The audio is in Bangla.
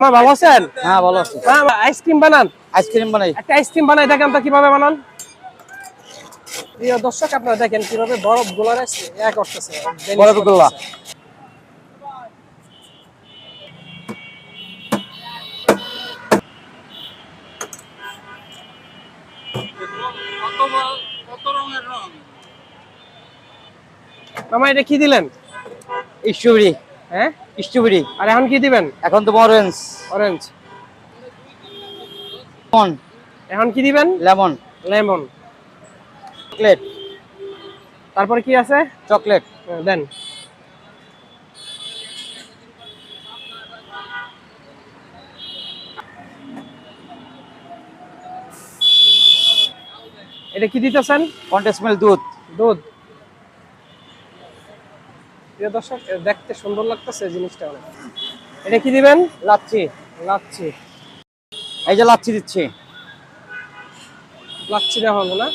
ভালো আছেন? হ্যাঁ ভালো আছি। আইসক্রিম বানান? আইসক্রিম বানাই। একটা আইসক্রিম বানাই দেখেন তো কিভাবে বানান। প্রিয় দর্শক আপনারা দেখেন কিভাবে বরফ গোলার করতেছে, বরফ গোলা। মামা এটা কি দিলেন? স্ট্রবেরি। হ্যাঁ স্ট্রবেরি। আর এখন কি দিবেন? এখন তো অরেঞ্জ। অরেঞ্জ। লেমন। এখন কি দিবেন? লেমন। লেমন। চকলেট। তারপরে কি আছে? চকলেট। দেন। এটা কি দিতেছেন? কন্টেন্স মিল্ক দুধ। দুধ। প্রিয় দর্শক দেখতে সুন্দর লাগতেছে জিনিসটা অনেক। এটা কি দিবেন? লাচ্ছি। লাচ্ছি। এই যে লাচ্ছি দিচ্ছি। লাচ্ছি দেওয়া হবে না?